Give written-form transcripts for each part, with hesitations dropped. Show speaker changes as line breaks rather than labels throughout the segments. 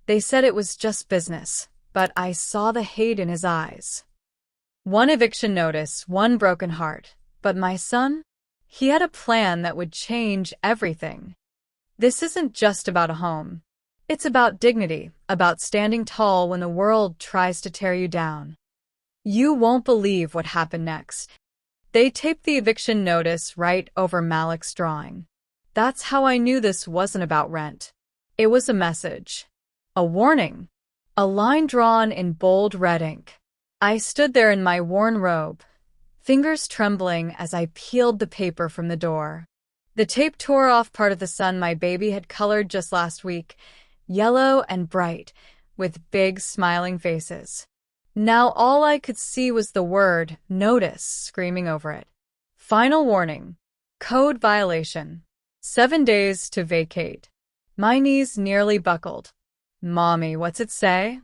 They said it was just business, but I saw the hate in his eyes. One eviction notice, one broken heart. But my son? He had a plan that would change everything. This isn't just about a home. It's about dignity, about standing tall when the world tries to tear you down. You won't believe what happened next. They taped the eviction notice right over Malik's drawing. That's how I knew this wasn't about rent. It was a message. A warning. A line drawn in bold red ink. I stood there in my worn robe, fingers trembling as I peeled the paper from the door. The tape tore off part of the sun my baby had colored just last week, yellow and bright, with big smiling faces. Now all I could see was the word notice screaming over it. Final warning. Code violation. 7 days to vacate. My knees nearly buckled. Mommy, what's it say?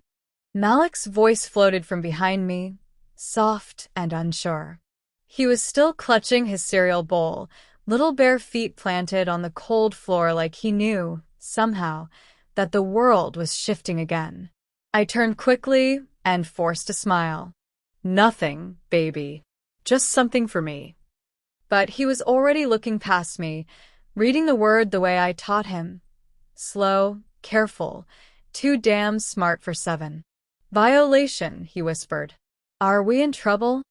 Malik's voice floated from behind me, soft and unsure. He was still clutching his cereal bowl, little bare feet planted on the cold floor like he knew, somehow, that the world was shifting again. I turned quickly and forced a smile. Nothing, baby. Just something for me. But he was already looking past me, reading the word the way I taught him. Slow, careful, too damn smart for 7. Violation, he whispered. Are we in trouble?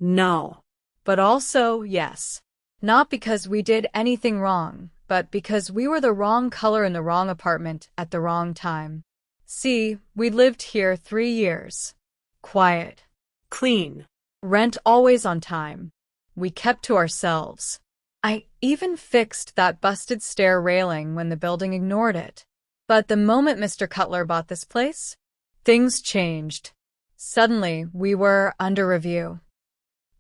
No.
But also, yes. Not because we did anything wrong, but because we were the wrong color in the wrong apartment at the wrong time. See, we lived here 3 years. Quiet.
Clean.
Rent always on time. We kept to ourselves. I even fixed that busted stair railing when the building ignored it. But the moment Mr. Cutler bought this place, things changed. Suddenly, we were under review.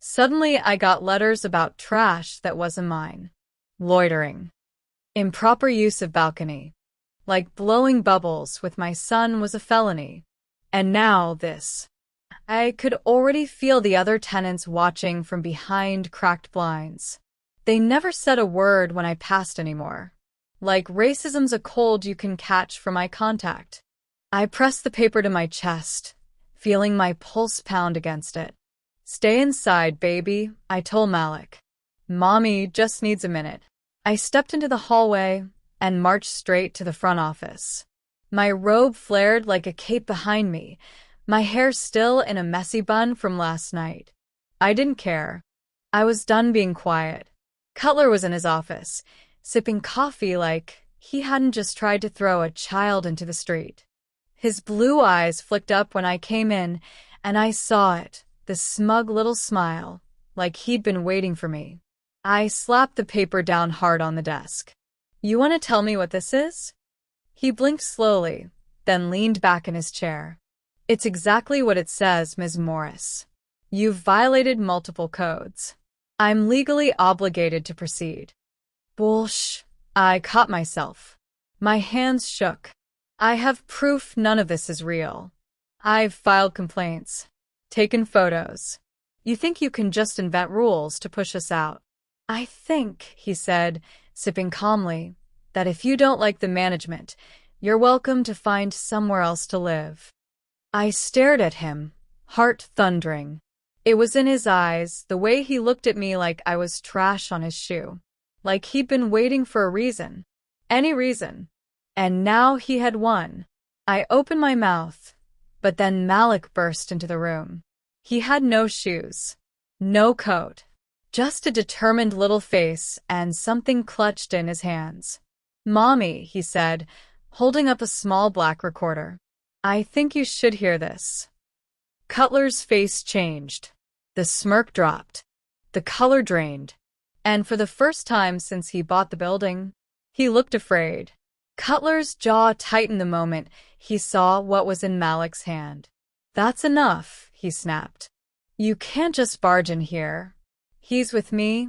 Suddenly, I got letters about trash that wasn't mine. Loitering. Improper use of balcony. Like blowing bubbles with my son was a felony. And now this. I could already feel the other tenants watching from behind cracked blinds. They never said a word when I passed anymore. Like racism's a cold you can catch from eye contact. I pressed the paper to my chest, feeling my pulse pound against it. Stay inside, baby, I told Malik. Mommy just needs a minute. I stepped into the hallway and marched straight to the front office. My robe flared like a cape behind me, my hair still in a messy bun from last night. I didn't care. I was done being quiet. Cutler was in his office, sipping coffee like he hadn't just tried to throw a child into the street. His blue eyes flicked up when I came in, and I saw it, the smug little smile, like he'd been waiting for me. I slapped the paper down hard on the desk. You want to tell me what this is? He blinked slowly, then leaned back in his chair. It's exactly what it says, Ms. Morris. You've violated multiple codes. I'm legally obligated to proceed. Bullsh. I caught myself. My hands shook. I have proof none of this is real. I've filed complaints, taken photos. You think you can just invent rules to push us out? I think, he said, sipping calmly, that if you don't like the management, you're welcome to find somewhere else to live. I stared at him, heart thundering. It was in his eyes, the way he looked at me like I was trash on his shoe. Like he'd been waiting for a reason. Any reason. And now he had won. I opened my mouth, but then Malik burst into the room. He had no shoes, no coat, just a determined little face and something clutched in his hands. Mommy, he said, holding up a small black recorder. I think you should hear this. Cutler's face changed. The smirk dropped. The color drained. And for the first time since he bought the building, he looked afraid. Cutler's jaw tightened the moment he saw what was in Malik's hand. That's enough, he snapped. You can't just barge in here. He's with me,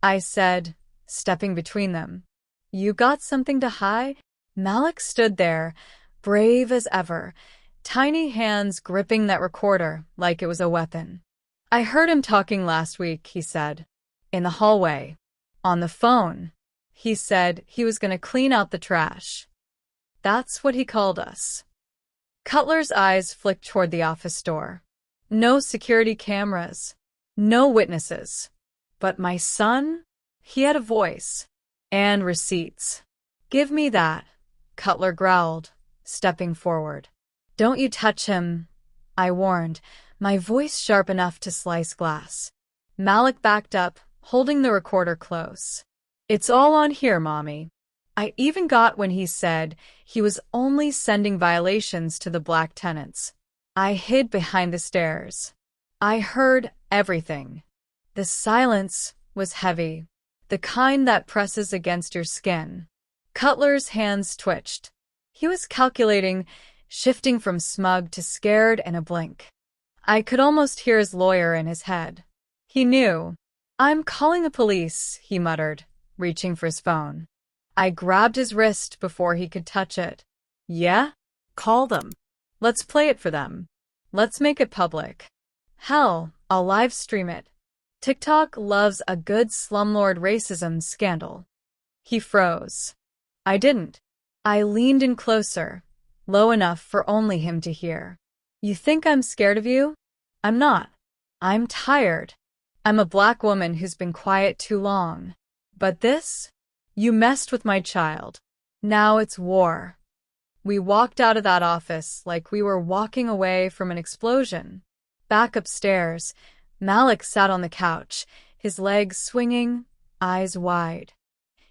I said, stepping between them. You got something to hide? Malik stood there, brave as ever, tiny hands gripping that recorder like it was a weapon. I heard him talking last week, he said. In the hallway. On the phone. He said he was going to clean out the trash. That's what he called us. Cutler's eyes flicked toward the office door. No security cameras. No witnesses. But my son? He had a voice. And receipts. Give me that, Cutler growled, stepping forward. Don't you touch him, I warned, my voice sharp enough to slice glass. Malik backed up, holding the recorder close. It's all on here, Mommy. I even got when he said he was only sending violations to the black tenants. I hid behind the stairs. I heard everything. The silence was heavy, the kind that presses against your skin. Cutler's hands twitched. He was calculating, shifting from smug to scared in a blink. I could almost hear his lawyer in his head. He knew. I'm calling the police, he muttered, reaching for his phone. I grabbed his wrist before he could touch it. Yeah?
Call them.
Let's play it for them. Let's make it public. Hell, I'll live stream it. TikTok loves a good slumlord racism scandal. He froze. I didn't. I leaned in closer, low enough for only him to hear. You think I'm scared of you? I'm not. I'm tired. I'm a black woman who's been quiet too long. But this? You messed with my child. Now it's war. We walked out of that office like we were walking away from an explosion. Back upstairs, Malik sat on the couch, his legs swinging, eyes wide.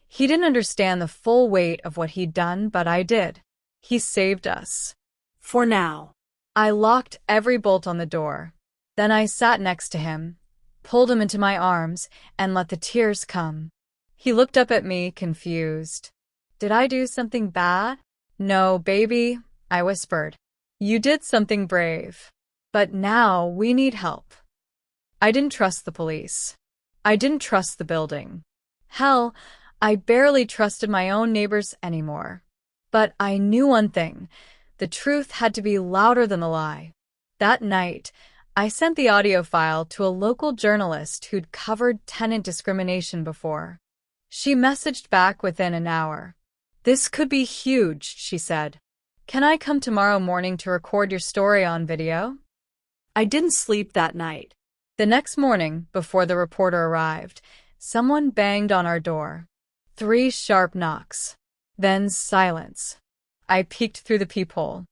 He didn't understand the full weight of what he'd done, but I did. He saved us.
For now.
I locked every bolt on the door. Then I sat next to him, pulled him into my arms, and let the tears come. He looked up at me, confused. Did I do something bad? No, baby, I whispered. You did something brave. But now we need help. I didn't trust the police. I didn't trust the building. Hell, I barely trusted my own neighbors anymore. But I knew one thing. The truth had to be louder than the lie. That night, I sent the audio file to a local journalist who'd covered tenant discrimination before. She messaged back within an hour. This could be huge, she said. Can I come tomorrow morning to record your story on video?
I didn't sleep that night.
The next morning, before the reporter arrived, someone banged on our door. 3 sharp knocks. Then silence. I peeked through the peephole.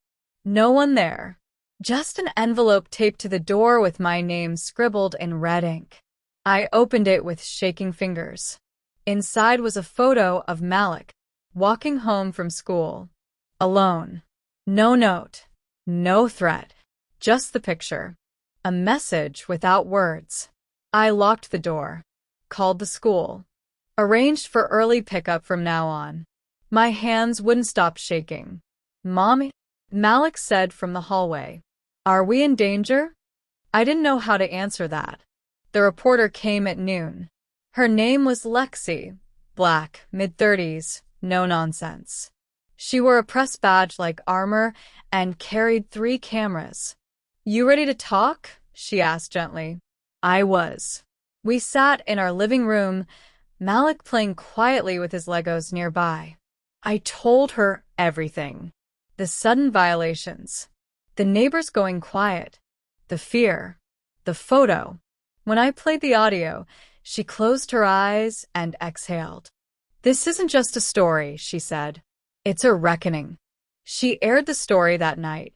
No one there. Just an envelope taped to the door with my name scribbled in red ink. I opened it with shaking fingers. Inside was a photo of Malik, walking home from school. Alone. No note. No threat. Just the picture. A message without words. I locked the door. Called the school. Arranged for early pickup from now on. My hands wouldn't stop shaking. Mommy? Malik said from the hallway. Are we in danger? I didn't know how to answer that. The reporter came at noon. Her name was Lexi. Black, mid-30s, no nonsense. She wore a press badge like armor and carried 3 cameras. You ready to talk? She asked gently. I was. We sat in our living room, Malik playing quietly with his Legos nearby. I told her everything. The sudden violations. The neighbors going quiet. The fear. The photo. When I played the audio, she closed her eyes and exhaled. This isn't just a story, she said. It's a reckoning. She aired the story that night.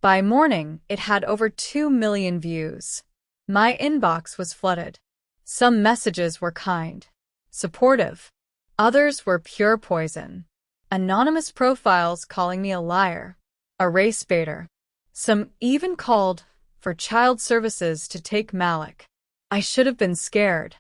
By morning, it had over 2 million views. My inbox was flooded. Some messages were kind, supportive. Others were pure poison. Anonymous profiles calling me a liar, a race baiter. Some even called for child services to take Malik. I should have been scared.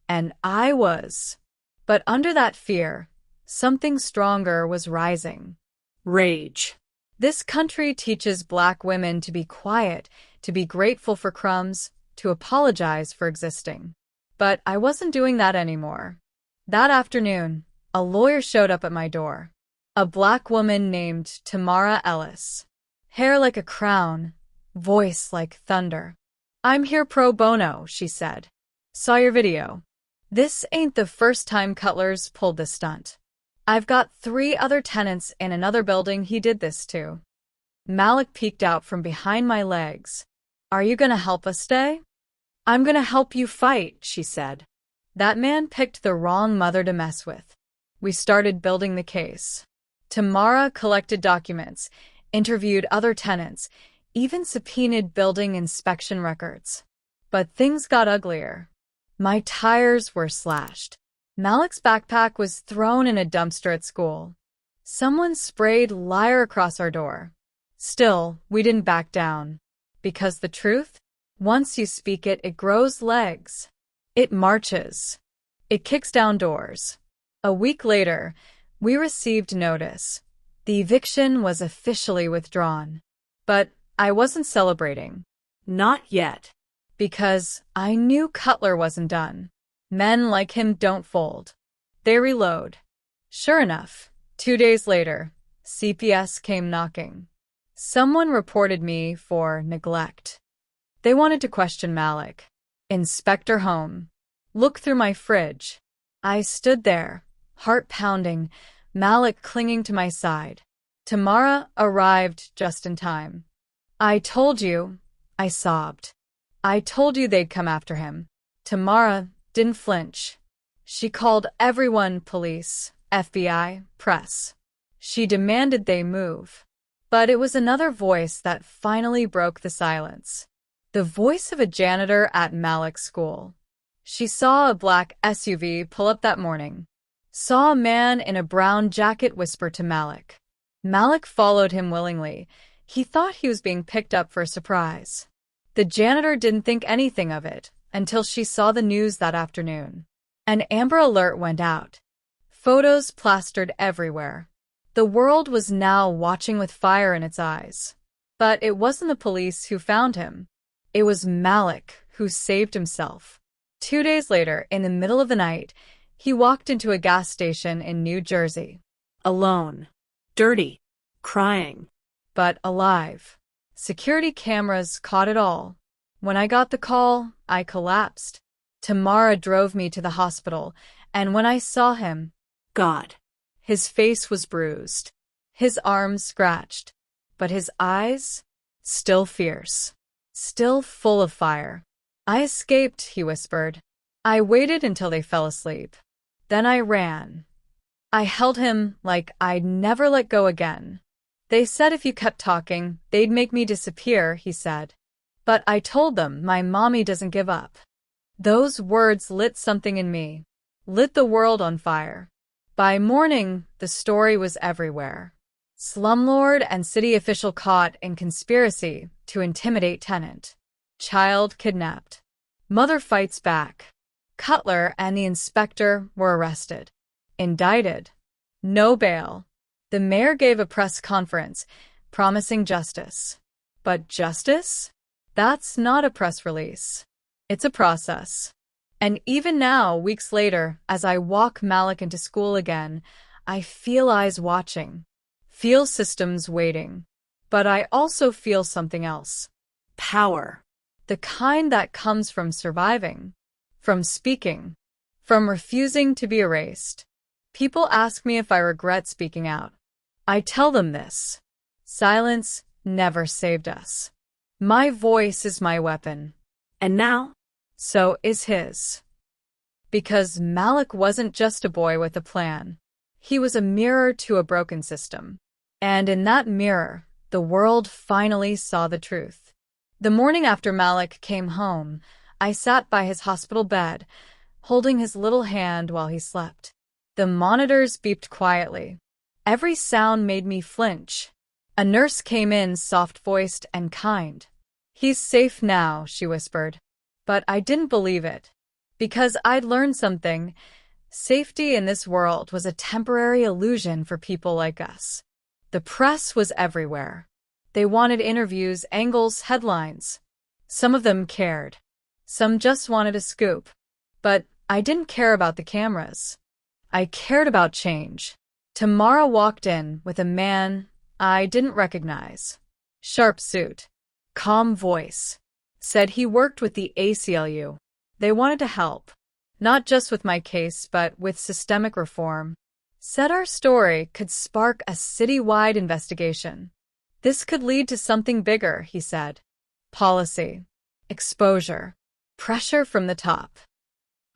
And I was. But under that fear, something stronger was rising.
Rage.
This country teaches black women to be quiet, to be grateful for crumbs, to apologize for existing. But I wasn't doing that anymore. That afternoon, a lawyer showed up at my door. A black woman named Tamara Ellis. Hair like a crown, voice like thunder. I'm here pro bono, she said. Saw your video. This ain't the first time Cutler's pulled this stunt. I've got 3 other tenants in another building he did this to. Malik peeked out from behind my legs. Are you gonna help us stay?
I'm gonna help you fight, she said.
That man picked the wrong mother to mess with. We started building the case. Tamara collected documents, interviewed other tenants, even subpoenaed building inspection records. But things got uglier. My tires were slashed. Malik's backpack was thrown in a dumpster at school. Someone sprayed liar across our door. Still, we didn't back down. Because the truth? Once you speak it, it grows legs. It marches. It kicks down doors. A week later, we received notice. The eviction was officially withdrawn. But I wasn't celebrating.
Not yet.
Because I knew Cutler wasn't done. Men like him don't fold. They reload. Sure enough, 2 days later, CPS came knocking. Someone reported me for neglect. They wanted to question Malik. Inspector home. Look through my fridge. I stood there, heart pounding, Malik clinging to my side. Tamara arrived just in time. I told you, I sobbed. I told you they'd come after him. Tamara didn't flinch. She called everyone, police, FBI, press. She demanded they move. But it was another voice that finally broke the silence. The voice of a janitor at Malik's school. She saw a black SUV pull up that morning. Saw a man in a brown jacket whisper to Malik. Malik followed him willingly. He thought he was being picked up for a surprise. The janitor didn't think anything of it until she saw the news that afternoon. An Amber Alert went out. Photos plastered everywhere. The world was now watching with fire in its eyes. But it wasn't the police who found him. It was Malik who saved himself. 2 days later, in the middle of the night, he walked into a gas station in New Jersey.
Alone. Dirty. Crying.
But alive. Security cameras caught it all. When I got the call, I collapsed. Tamara drove me to the hospital, and when I saw him,
God.
His face was bruised, his arms scratched, but his eyes, still fierce, still full of fire. I escaped, he whispered. I waited until they fell asleep. Then I ran. I held him like I'd never let go again. They said if you kept talking, they'd make me disappear, he said. But I told them my mommy doesn't give up. Those words lit something in me, lit the world on fire. By morning, the story was everywhere. Slumlord and city official caught in conspiracy to intimidate tenant. Child kidnapped. Mother fights back. Cutler and the inspector were arrested. Indicted. No bail. The mayor gave a press conference, promising justice. But justice? That's not a press release. It's a process. And even now, weeks later, as I walk Malik into school again, I feel eyes watching, feel systems waiting. But I also feel something else.
Power.
The kind that comes from surviving, from speaking, from refusing to be erased. People ask me if I regret speaking out. I tell them this. Silence never saved us. My voice is my weapon.
And now?
So is his. Because Malik wasn't just a boy with a plan. He was a mirror to a broken system. And in that mirror, the world finally saw the truth. The morning after Malik came home, I sat by his hospital bed, holding his little hand while he slept. The monitors beeped quietly. Every sound made me flinch. A nurse came in, soft-voiced and kind. He's safe now, she whispered. But I didn't believe it. Because I'd learned something. Safety in this world was a temporary illusion for people like us. The press was everywhere. They wanted interviews, angles, headlines. Some of them cared. Some just wanted a scoop. But I didn't care about the cameras. I cared about change. Tamara walked in with a man I didn't recognize. Sharp suit. Calm voice. Said he worked with the ACLU. They wanted to help. Not just with my case, but with systemic reform. Said our story could spark a citywide investigation. This could lead to something bigger, he said. Policy. Exposure. Pressure from the top.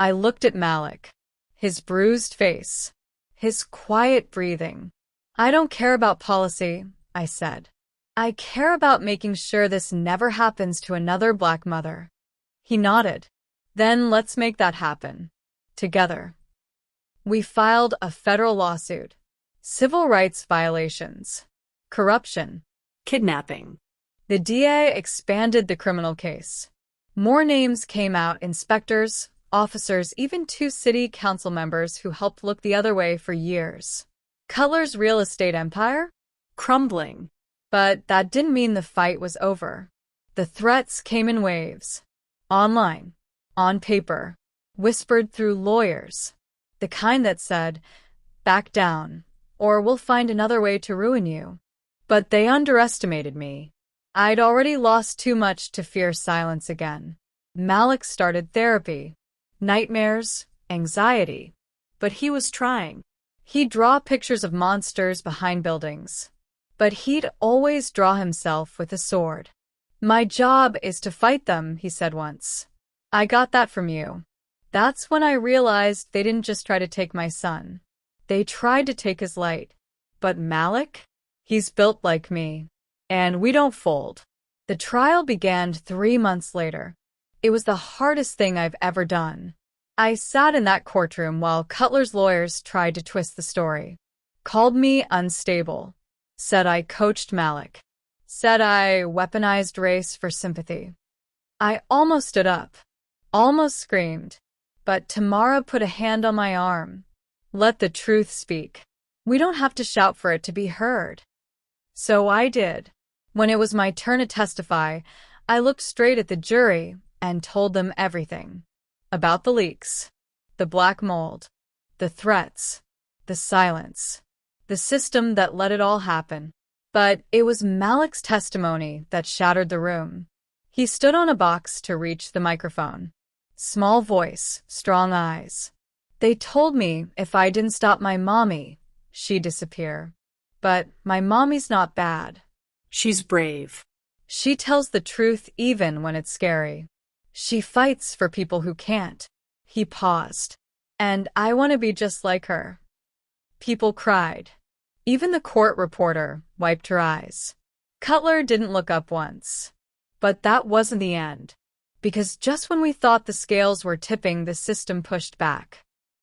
I looked at Malik. His bruised face. His quiet breathing. I don't care about policy, I said. I care about making sure this never happens to another Black mother. He nodded. Then let's make that happen. Together. We filed a federal lawsuit. Civil rights violations. Corruption.
Kidnapping.
The DA expanded the criminal case. More names came out: inspectors, officers, even 2 city council members who helped look the other way for years. Cutler's real estate empire?
Crumbling.
But that didn't mean the fight was over. The threats came in waves. Online. On paper. Whispered through lawyers. The kind that said, "Back down, or we'll find another way to ruin you." But they underestimated me. I'd already lost too much to fear silence again. Malik started therapy. Nightmares, anxiety. But he was trying. He'd draw pictures of monsters behind buildings. But he'd always draw himself with a sword. "My job is to fight them," he said once. "I got that from you." That's when I realized they didn't just try to take my son. They tried to take his light. But Malik? He's built like me. And we don't fold. The trial began 3 months later. It was the hardest thing I've ever done. I sat in that courtroom while Cutler's lawyers tried to twist the story. Called me unstable. Said I coached Malik. Said I weaponized race for sympathy. I almost stood up. Almost screamed. But Tamara put a hand on my arm. "Let the truth speak. We don't have to shout for it to be heard." So I did. When it was my turn to testify, I looked straight at the jury and told them everything. About the leaks, the black mold, the threats, the silence, the system that let it all happen. But it was Malik's testimony that shattered the room. He stood on a box to reach the microphone. Small voice, strong eyes. "They told me if I didn't stop my mommy, she'd disappear. But my mommy's not bad.
She's brave.
She tells the truth even when it's scary. She fights for people who can't." He paused. "And I want to be just like her." People cried. Even the court reporter wiped her eyes. Cutler didn't look up once. But that wasn't the end. Because just when we thought the scales were tipping, the system pushed back.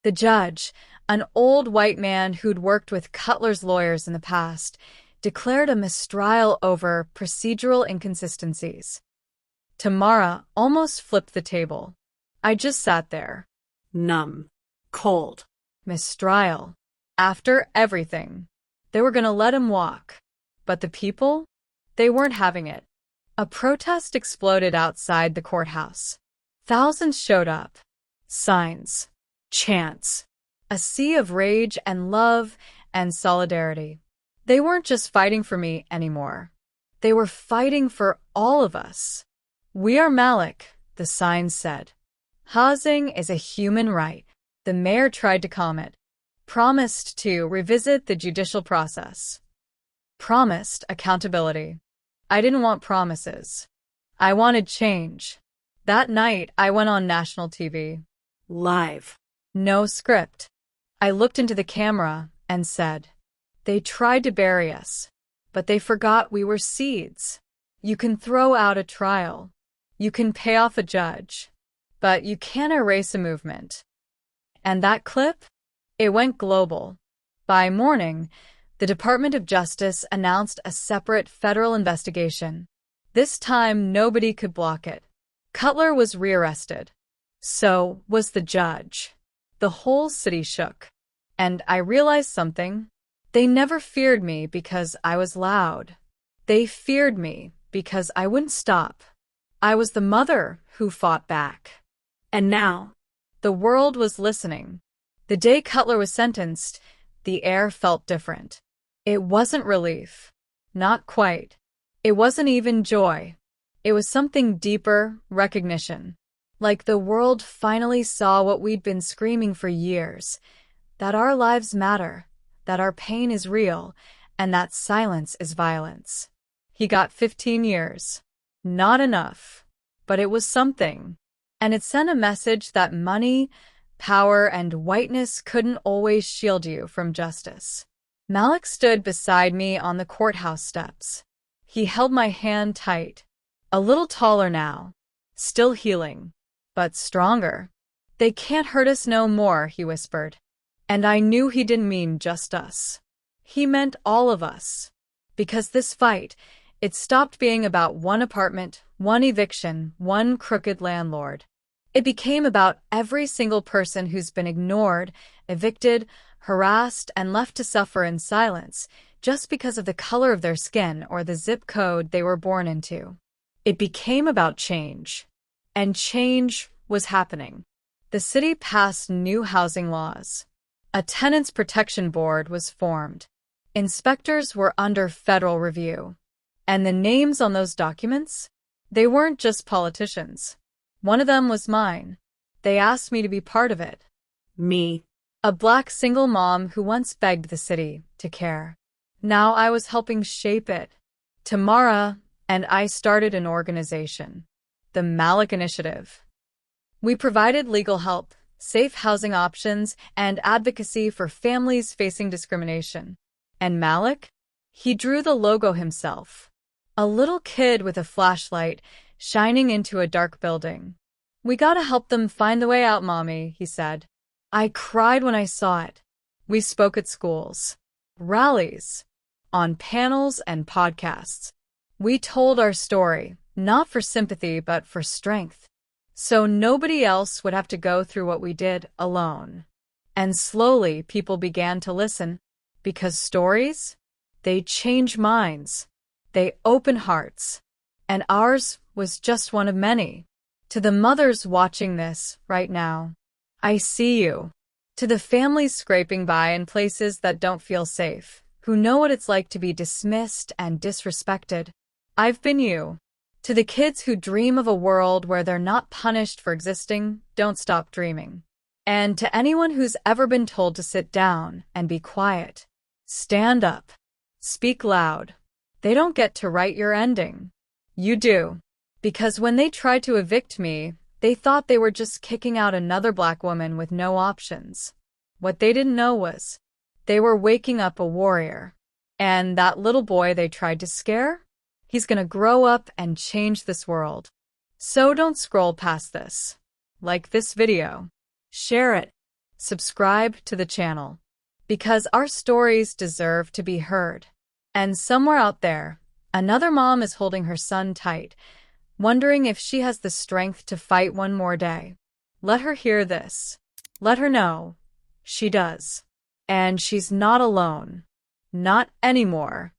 The judge, an old white man who'd worked with Cutler's lawyers in the past, declared a mistrial over procedural inconsistencies. Tamara almost flipped the table. I just sat there.
Numb. Cold.
Mistrial. After everything. They were going to let him walk. But the people? They weren't having it. A protest exploded outside the courthouse. Thousands showed up. Signs. Chants. A sea of rage and love and solidarity. They weren't just fighting for me anymore. They were fighting for all of us. "We are Malik," the signs said. "Housing is a human right." The mayor tried to calm it. Promised to revisit the judicial process. Promised accountability. I didn't want promises. I wanted change. That night, I went on national TV.
Live.
No script. I looked into the camera and said, "They tried to bury us, but they forgot we were seeds. You can throw out a trial. You can pay off a judge, but you can't erase a movement." And that clip? It went global. By morning, the Department of Justice announced a separate federal investigation. This time, nobody could block it. Cutler was rearrested. So was the judge. The whole city shook. And I realized something. They never feared me because I was loud. They feared me because I wouldn't stop. I was the mother who fought back.
And now,
the world was listening. The day Cutler was sentenced, the air felt different. It wasn't relief. Not quite. It wasn't even joy. It was something deeper, recognition. Like the world finally saw what we'd been screaming for years. That our lives matter, that our pain is real, and that silence is violence. He got 15 years. Not enough, but it was something. And it sent a message that money, power, and whiteness couldn't always shield you from justice. Malik stood beside me on the courthouse steps. He held my hand tight. A little taller now, still healing, but stronger. "They can't hurt us no more," he whispered. And I knew he didn't mean just us. He meant all of us. Because this fight, it stopped being about one apartment, one eviction, one crooked landlord. It became about every single person who's been ignored, evicted, harassed, and left to suffer in silence just because of the color of their skin or the zip code they were born into. It became about change. And change was happening. The city passed new housing laws. A tenants' protection board was formed. Inspectors were under federal review. And the names on those documents? They weren't just politicians. One of them was mine. They asked me to be part of it.
Me.
A Black single mom who once begged the city to care. Now I was helping shape it. Tamara and I started an organization, the Malik Initiative. We provided legal help, safe housing options, and advocacy for families facing discrimination. And Malik? He drew the logo himself. A little kid with a flashlight shining into a dark building. "We gotta help them find the way out, Mommy," he said. I cried when I saw it. We spoke at schools, rallies, on panels and podcasts. We told our story, not for sympathy but for strength. So nobody else would have to go through what we did alone. And slowly people began to listen, because stories, they change minds, they open hearts, and ours was just one of many. To the mothers watching this right now, I see you. To the families scraping by in places that don't feel safe, who know what it's like to be dismissed and disrespected, I've been you. To the kids who dream of a world where they're not punished for existing, don't stop dreaming. And to anyone who's ever been told to sit down and be quiet, stand up, speak loud. They don't get to write your ending. You do. Because when they tried to evict me, they thought they were just kicking out another Black woman with no options. What they didn't know was, they were waking up a warrior. And that little boy they tried to scare? He's gonna grow up and change this world. So don't scroll past this. Like this video. Share it. Subscribe to the channel. Because our stories deserve to be heard. And somewhere out there, another mom is holding her son tight, wondering if she has the strength to fight one more day. Let her hear this. Let her know she does. And she's not alone. Not anymore.